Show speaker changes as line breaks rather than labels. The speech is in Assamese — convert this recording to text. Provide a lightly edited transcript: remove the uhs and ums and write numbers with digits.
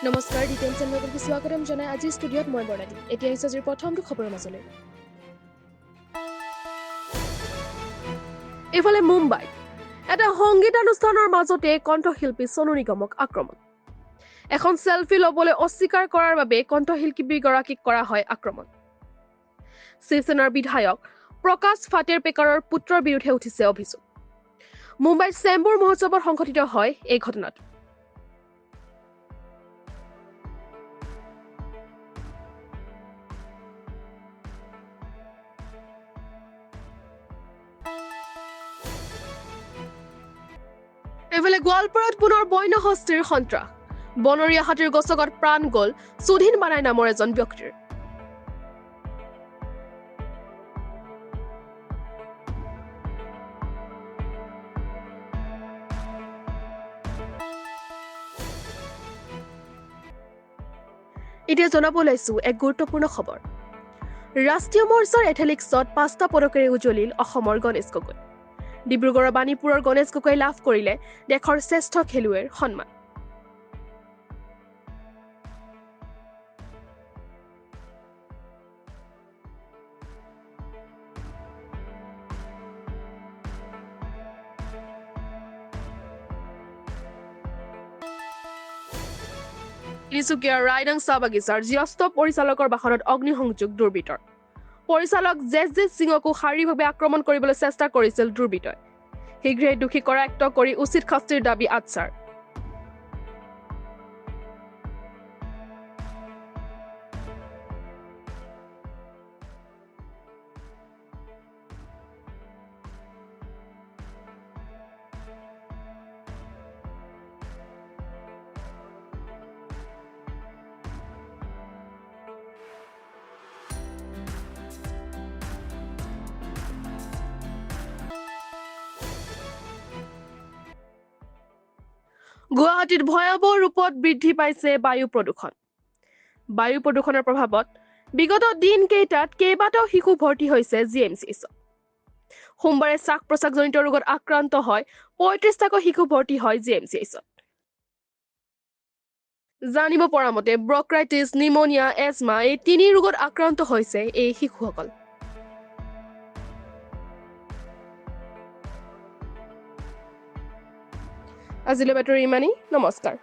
নমস্কাৰ, ডিটেইন চেনেললৈ স্বাগতম জনাই আজি ষ্টুডিঅ'ত মই বৰ্ণালী। এতিয়া হৈছে আজিৰ প্ৰথমটো খবৰৰ মাজলৈ। ইফালে মুম্বাই এটা সংগীতানুষ্ঠানৰ মাজতে কণ্ঠশিল্পী সোনু নিগমক আক্ৰমণ। এখন চেলফি ল'বলৈ অস্বীকাৰ কৰাৰ বাবে কণ্ঠশিল্পীগৰাকীক কৰা হয় আক্ৰমণ। শিৱসেনাৰ বিধায়ক প্ৰকাশ ফাটেৰপেকাৰৰ পুত্ৰৰ বিৰুদ্ধে উঠিছে অভিযোগ। মুম্বাইৰ চেম্বুৰ মহোৎসৱত সংঘটিত হয় এই ঘটনাটো। এইফালে গোৱালপাৰাত পুনৰ বন্যহস্তীৰ সন্ত্ৰাস। বনৰীয়া হাতীৰ গছকত প্ৰাণ গ'ল সুধীন বানাই নামৰ এজন ব্যক্তিৰ। এতিয়া জনাব ওলাইছো এক গুৰুত্বপূৰ্ণ খবৰ। ৰাষ্ট্ৰীয় মৰ্চাৰ এথলেটিক্সত 5টা পদকেৰে উজ্বলিল অসমৰ গণেশ গগৈ। ডিব্ৰুগড়ৰ বাণীপুৰৰ গণেশ গগৈ লাভ কৰিলে দেশৰ শ্ৰেষ্ঠ খেলুৱৈৰ সন্মান। তিনিচুকীয়াৰ ৰাইডাং চাহ বাগিচাৰ জ্যেষ্ঠ পৰিচালকৰ বাহনত অগ্নিসংযোগ দুৰ্বৃত্তৰ। পৰিচালক জেছজিৎ সিঙকো শাৰীৰিকভাৱে আক্ৰমণ কৰিবলৈ চেষ্টা কৰিছিল দুৰ্বৃত্তই। শীঘ্ৰেই দোষী কৰায়ত্ব কৰি উচিত শাস্তিৰ দাবী আচ্ছাৰ। গুৱাহাটীত ভয়াৱহ ৰূপত বৃদ্ধি পাইছে বায়ু প্ৰদূষণ। বায়ু প্ৰদূষণৰ প্ৰভাৱত বিগত দিনকেইটাত কেইবাটাও শিশু ভৰ্তি হৈছে GMCHত। সোমবাৰে শ্বাস প্ৰশ্বাসজনিত ৰোগত আক্ৰান্ত হয় 35টাকৈ শিশু ভৰ্তি হয় GMCHত। জানিব পৰা মতে ব্ৰংকাইটিছ, নিউমোনিয়া, এজমা এই 3 ৰোগত আক্ৰান্ত হৈছে এই শিশুসকল। আজিলৈ বাতৰি ইমানেই। নমস্কাৰ।